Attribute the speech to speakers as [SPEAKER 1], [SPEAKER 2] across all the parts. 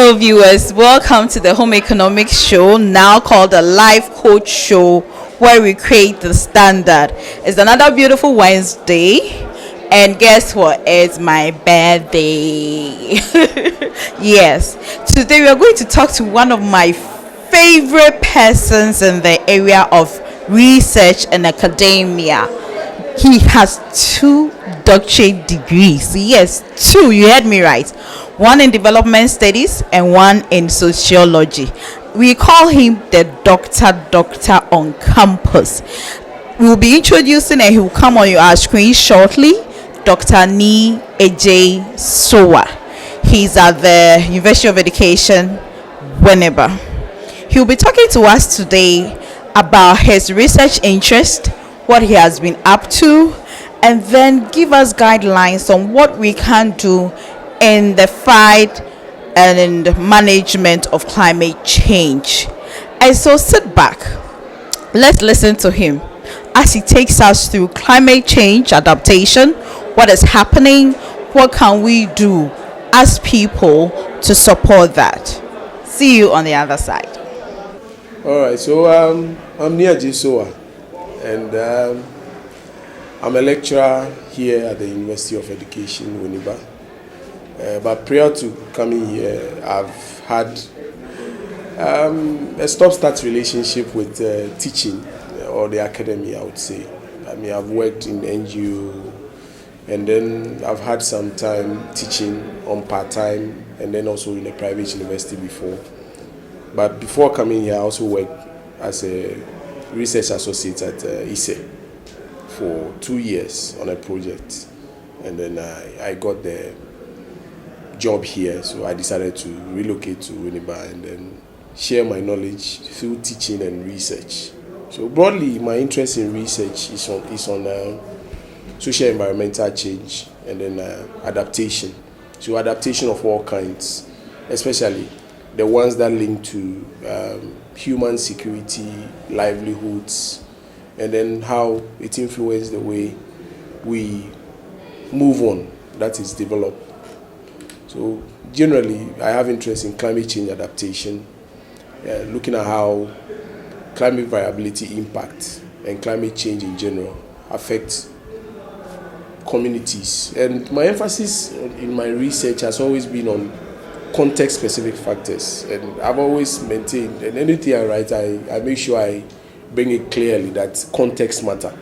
[SPEAKER 1] Hello, viewers. Welcome to the Home Economics Show, now called the Life Coach Show, where we create the standard. It's another beautiful Wednesday, and guess what? It's my birthday. Yes. Today we are going to talk to one of my favorite persons in the area of research and academia. He has 2 doctorate degrees. Yes, 2. You heard me right. One in development studies and one in sociology. We call him the doctor on campus. We'll be introducing and he will come on your screen shortly. Dr. Ni Ej Sowa. He's at the University of Education, Winneba. He'll be talking to us today about his research interest, what he has been up to, and then give us guidelines on what we can do in the fight and in the management of climate change. And so sit back, let's listen to him as he takes us through climate change adaptation, what is happening, what can we do as people to support that. See you on the other side.
[SPEAKER 2] All right, so I'm Nia Jisoa, and I'm a lecturer here at the University of Education, Winneba. But prior to coming here, I've had a stop-start relationship with teaching or the academy, I would say. I mean, I've worked in NGO, and then I've had some time teaching on part-time, and then also in a private university before. But before coming here, I also worked as a research associate at ISE for 2 years on a project, and then I got the job here, so I decided to relocate to Winneba and then share my knowledge through teaching and research. So broadly, my interest in research is on social environmental change and then adaptation. So adaptation of all kinds, especially the ones that link to human security, livelihoods, and then how it influences the way we move on, that is develop. So generally, I have interest in climate change adaptation, looking at how climate variability impacts and climate change in general affects communities. And my emphasis in my research has always been on context-specific factors. And I've always maintained, and anything I write, I make sure I bring it clearly that context matter.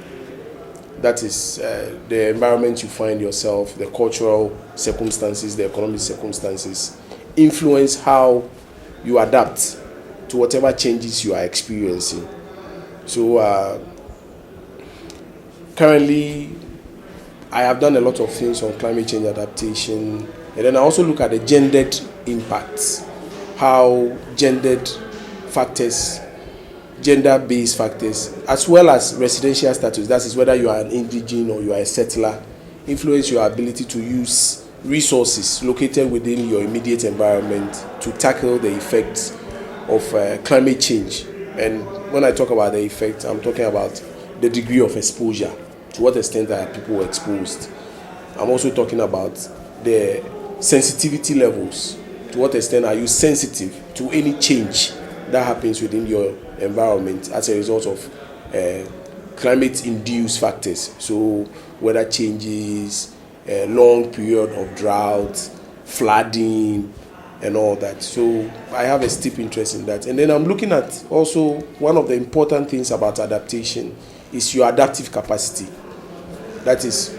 [SPEAKER 2] That is the environment you find yourself, the cultural circumstances, the economic circumstances influence how you adapt to whatever changes you are experiencing. So currently, I have done a lot of things on climate change adaptation, and then I also look at the gendered impacts, how gendered factors, gender-based factors, as well as residential status, that is whether you are an indigene or you are a settler, influence your ability to use resources located within your immediate environment to tackle the effects of climate change. And when I talk about the effect, I'm talking about the degree of exposure, to what extent are people exposed. I'm also talking about the sensitivity levels, to what extent are you sensitive to any change that happens within your environment as a result of climate-induced factors. So weather changes, a long period of drought, flooding, and all that. So I have a steep interest in that. And then I'm looking at also one of the important things about adaptation is your adaptive capacity. That is,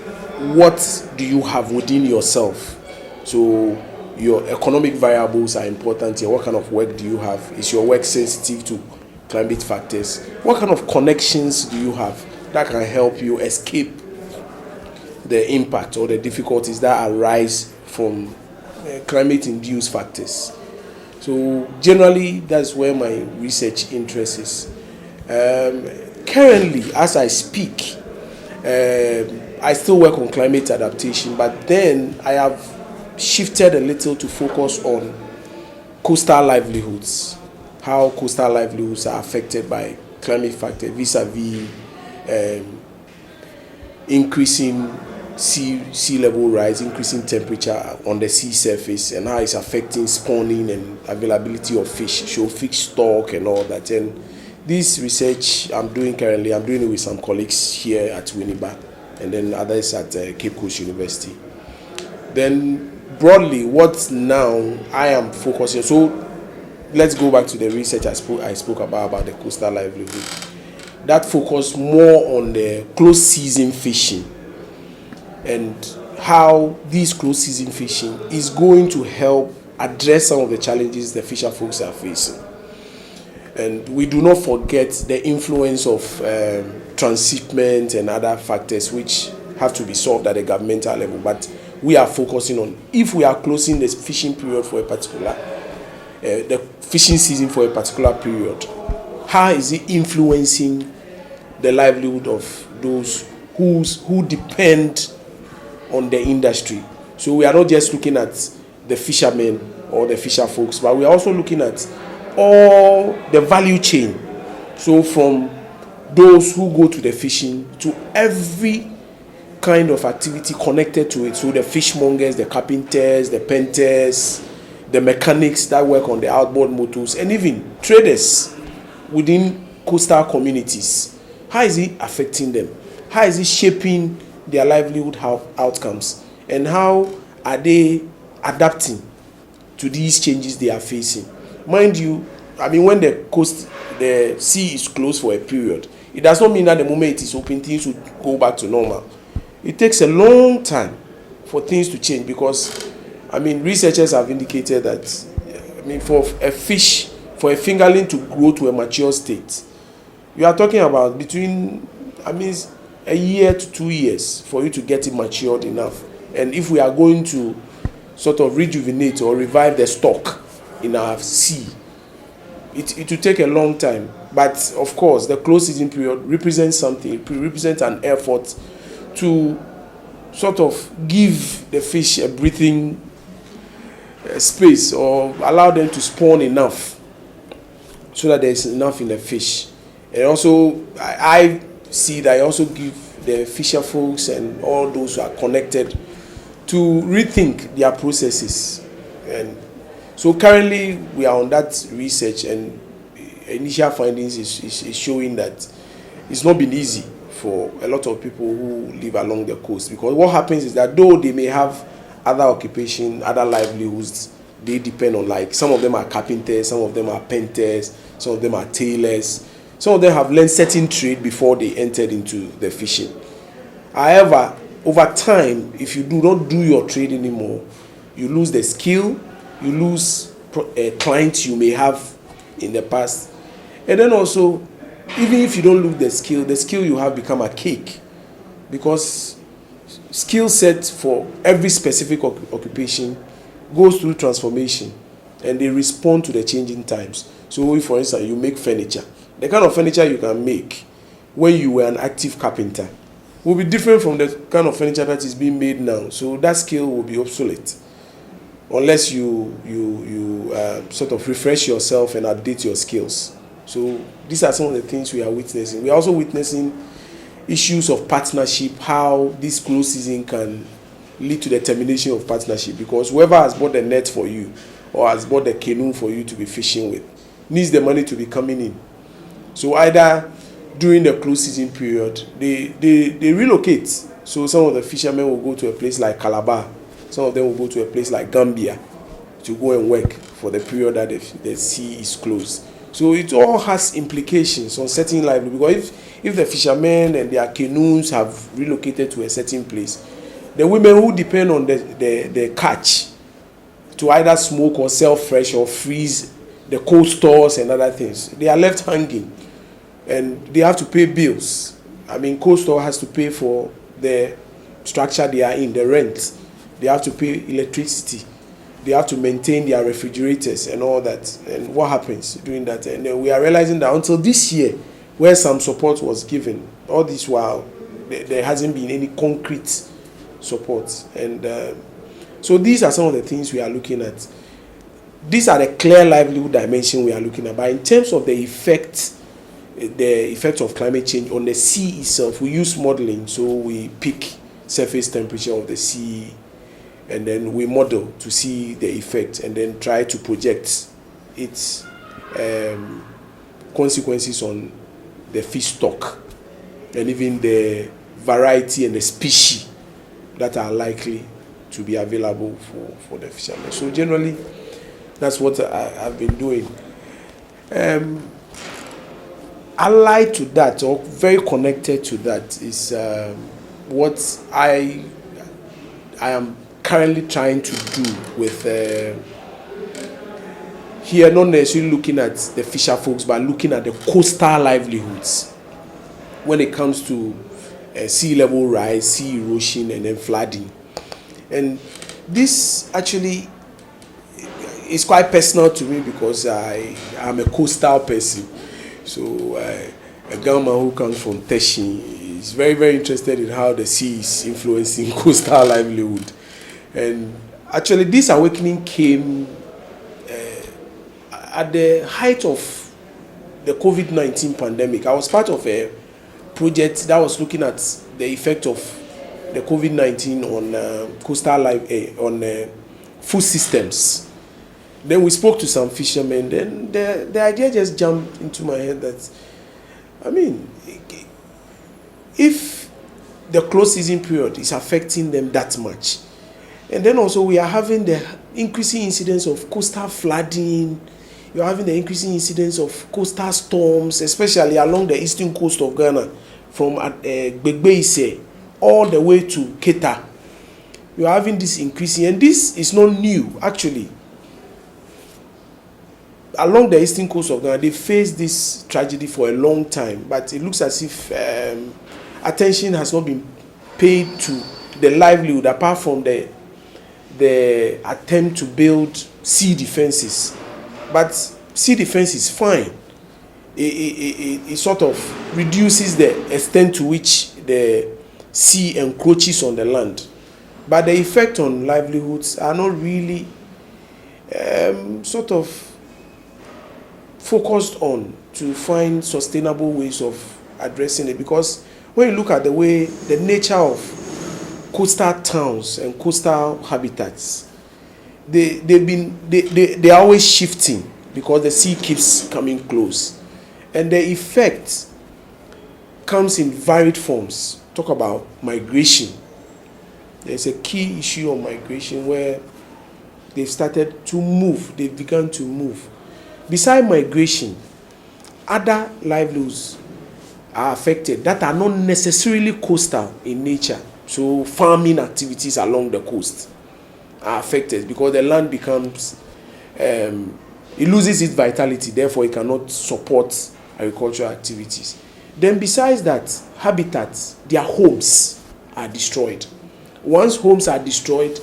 [SPEAKER 2] what do you have within yourself? So your economic variables are important here. What kind of work do you have? Is your work sensitive to climate factors? What kind of connections do you have that can help you escape the impact or the difficulties that arise from climate-induced factors? So generally, that's where my research interest is. Currently, as I speak, I still work on climate adaptation, but then I have shifted a little to focus on coastal livelihoods, how coastal livelihoods are affected by climate factors vis-a-vis increasing sea level rise, increasing temperature on the sea surface, and how it's affecting spawning and availability of fish, so fish stock and all that. And this research I'm doing currently, I'm doing it with some colleagues here at Winneba, and then others at Cape Coast University. Then broadly, what now I am focusing, so let's go back to the research I spoke about the coastal livelihood. That focused more on the close season fishing and how this close season fishing is going to help address some of the challenges the fisher folks are facing. And we do not forget the influence of transshipment and other factors which have to be solved at the governmental level. But we are focusing on, if we are closing the fishing period for a particular, the fishing season for a particular period, how is it influencing the livelihood of those who depend on the industry? So we are not just looking at the fishermen or the fisher folks, but we are also looking at all the value chain. So from those who go to the fishing to every kind of activity connected to it. So the fishmongers, the carpenters, the painters, the mechanics that work on the outboard motors, and even traders within coastal communities. How is it affecting them? How is it shaping their livelihood outcomes? And how are they adapting to these changes they are facing? Mind you, I mean, when the sea is closed for a period, it does not mean that the moment it is open, things will go back to normal. It takes a long time for things to change because, I mean, researchers have indicated that, I mean, for a fingerling to grow to a mature state, you are talking about between, I mean, a year to 2 years for you to get it matured enough. And if we are going to sort of rejuvenate or revive the stock in our sea, it will take a long time. But of course, the close season period represents something. It represents an effort to sort of give the fish a breathing space or allow them to spawn enough so that there is enough in the fish. And also, I see that I also give the fisher folks and all those who are connected to rethink their processes. And so currently we are on that research, and initial findings is showing that it's not been easy for a lot of people who live along the coast, because what happens is that though they may have other occupation, other livelihoods, they depend on, like some of them are carpenters, some of them are painters, some of them are tailors, some of them have learned certain trade before they entered into the fishing. However, over time, if you do not do your trade anymore, you lose the skill, you lose clients you may have in the past, and then also, even if you don't lose the skill you have become a cake, because skill set for every specific occupation goes through transformation and they respond to the changing times. So if, for instance, you make furniture, the kind of furniture you can make when you were an active carpenter will be different from the kind of furniture that is being made now. So that skill will be obsolete unless you sort of refresh yourself and update your skills. So these are some of the things we are witnessing. We are also witnessing issues of partnership, how this close season can lead to the termination of partnership, because whoever has bought the net for you or has bought the canoe for you to be fishing with needs the money to be coming in. So either during the close season period, they relocate. So some of the fishermen will go to a place like Calabar. Some of them will go to a place like Gambia to go and work for the period that the sea is closed. So it all has implications on certain livelihood, because if the fishermen and their canoes have relocated to a certain place, the women who depend on the catch to either smoke or sell fresh or freeze the cold stores and other things, they are left hanging and they have to pay bills. I mean, cold store has to pay for the structure they are in, the rent. They have to pay electricity. They have to maintain their refrigerators and all that. And what happens during that? And then we are realizing that until this year, where some support was given, all this while, there hasn't been any concrete support. And so these are some of the things we are looking at. These are the clear livelihood dimension we are looking at. But in terms of the effect of climate change on the sea itself, we use modeling. So we pick surface temperature of the sea, and then we model to see the effect, and then try to project its consequences on the fish stock, and even the variety and the species that are likely to be available for the fishermen. So generally, that's what I've been doing. Allied to that, or very connected to that, is what I am currently trying to do with here, not necessarily looking at the fisher folks, but looking at the coastal livelihoods when it comes to sea level rise, sea erosion, and then flooding. And this actually is quite personal to me because I am a coastal person. So a Gama who comes from Teshi is very, very interested in how the sea is influencing coastal livelihood. And actually this awakening came at the height of the COVID-19 pandemic. I was part of a project that was looking at the effect of the COVID-19 on coastal life, on food systems. Then we spoke to some fishermen. Then the idea just jumped into my head that, I mean, if the close season period is affecting them that much, and then also we are having the increasing incidence of coastal flooding, you are having the increasing incidence of coastal storms, especially along the eastern coast of Ghana, from Gbegbeise all the way to Keta. You are having this increasing, and this is not new actually. Along the eastern coast of Ghana, they faced this tragedy for a long time, but it looks as if attention has not been paid to the livelihood, apart from the attempt to build sea defenses. But sea defense is fine. It sort of reduces the extent to which the sea encroaches on the land. But the effect on livelihoods are not really sort of focused on to find sustainable ways of addressing it. Because when you look at the way, the nature of coastal towns and coastal habitats, they are always shifting because the sea keeps coming close, and the effect comes in varied forms. Talk about migration. There's a key issue on migration where they've started to move, they've begun to move. Beside migration, other livelihoods are affected that are not necessarily coastal in nature. So farming activities along the coast are affected because the land becomes, it loses its vitality, therefore it cannot support agricultural activities. Then besides that, habitats, their homes are destroyed. Once homes are destroyed,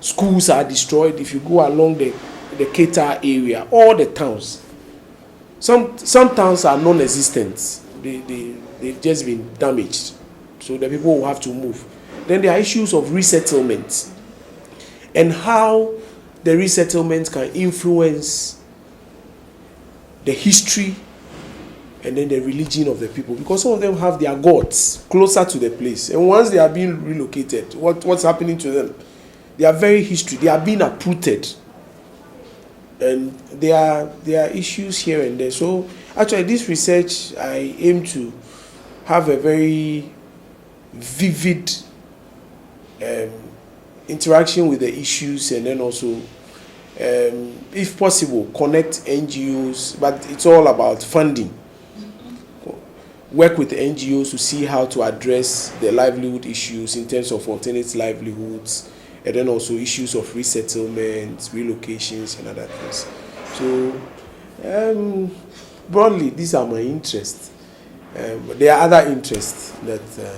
[SPEAKER 2] schools are destroyed. If you go along the Keta area, all the towns, some towns are non-existent. They've just been damaged. So the people will have to move. Then there are issues of resettlement and how the resettlement can influence the history and then the religion of the people, because some of them have their gods closer to the place, and once they are being relocated, what's happening to them? They are very history, they are being uprooted, and there are issues here and there. So actually this research, I aim to have a very vivid interaction with the issues, and then also if possible connect NGOs, but it's all about funding. Work with the NGOs to see how to address the livelihood issues in terms of alternate livelihoods, and then also issues of resettlement, relocations, and other things. So broadly, these are my interests. There are other interests that.
[SPEAKER 3] So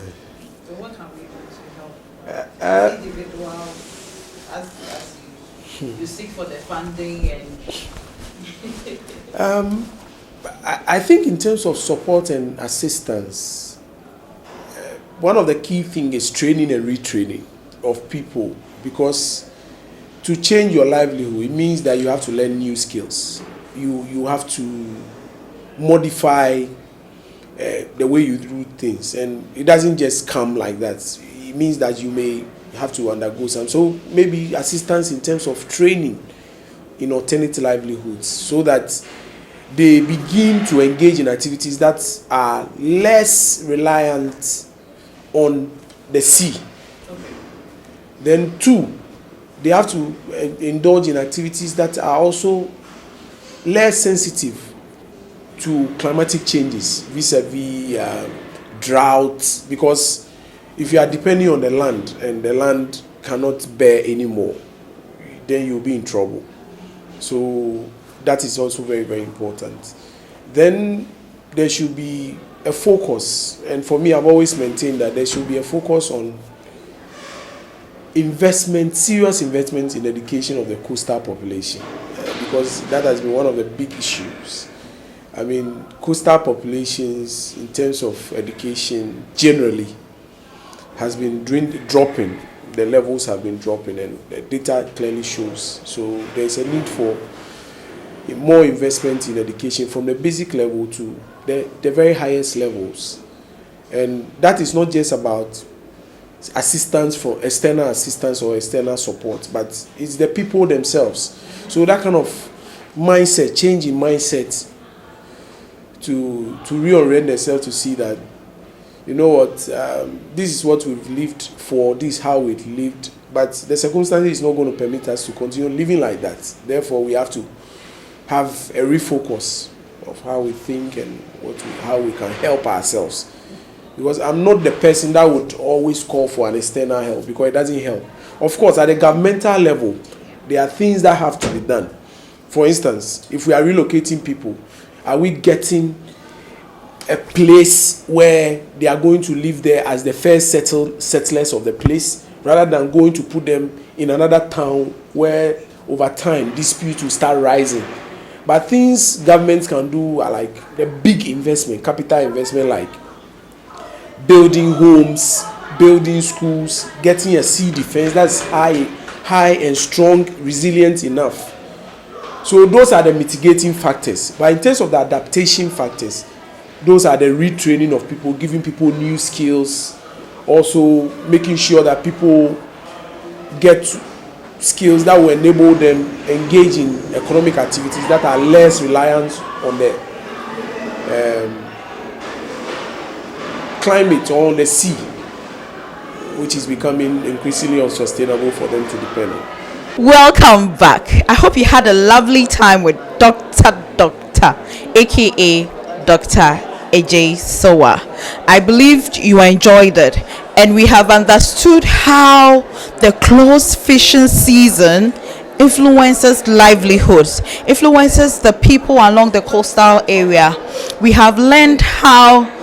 [SPEAKER 3] what can we do to help individuals as you seek for the funding and?
[SPEAKER 2] I think in terms of support and assistance, one of the key things is training and retraining of people, because to change your livelihood, it means that you have to learn new skills. You have to modify the way you do things, and it doesn't just come like that. it means that you may have to undergo some. So maybe assistance in terms of training in alternate livelihoods, so that they begin to engage in activities that are less reliant on the sea. Then 2, they have to indulge in activities that are also less sensitive to climatic changes, vis-a-vis droughts, because if you are depending on the land and the land cannot bear anymore, then you'll be in trouble. So that is also very, very important. Then there should be a focus, and for me, I've always maintained that there should be a focus on investment, serious investment in education of the coastal population, because that has been one of the big issues. I mean, coastal populations in terms of education generally has been dropping. The levels have been dropping, and the data clearly shows. So there's a need for more investment in education from the basic level to the very highest levels. And that is not just about assistance for external assistance or external support, but it's the people themselves. So that kind of mindset, change in mindset, to reorient themselves to see that, you know what, this is what we've lived for, this is how we've lived, but the circumstances is not going to permit us to continue living like that. Therefore, we have to have a refocus of how we think and how we can help ourselves. Because I'm not the person that would always call for an external help, because it doesn't help. Of course, at the governmental level, there are things that have to be done. For instance, if we are relocating people, are we getting a place where they are going to live there as the first settlers of the place, rather than going to put them in another town where over time disputes will start rising? But things governments can do are like the big investment, capital investment, like building homes, building schools, getting a sea defense that's high and strong, resilient enough. So those are the mitigating factors. But in terms of the adaptation factors, those are the retraining of people, giving people new skills, also making sure that people get skills that will enable them engage in economic activities that are less reliant on the climate or on the sea, which is becoming increasingly unsustainable for them to depend on.
[SPEAKER 1] Welcome back. I hope you had a lovely time with Dr. aka Dr. AJ Sowa. I believed you enjoyed it, and we have understood how the close fishing season influences livelihoods, influences the people along the coastal area. We have learned how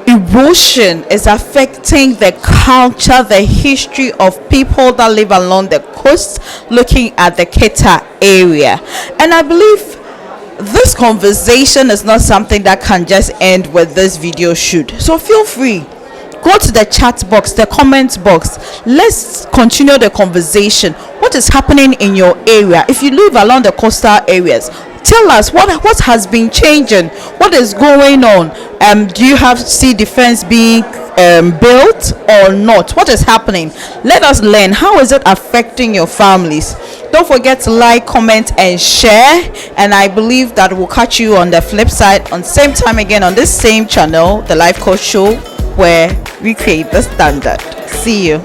[SPEAKER 1] erosion is affecting the culture, the history of people that live along the coast, looking at the Keta area. And I believe this conversation is not something that can just end with this video shoot. So feel free, go to the chat box, the comment box. Let's continue the conversation. What is happening in your area? If you live along the coastal areas, tell us what has been changing, what is going on. Do you have sea defense being built or not? What is happening? Let us learn. How is it affecting your families? Don't forget to like, comment and share, and I believe that we'll catch you on the flip side on same time again on this same channel, the Life Coach Show, where we create the standard. See you.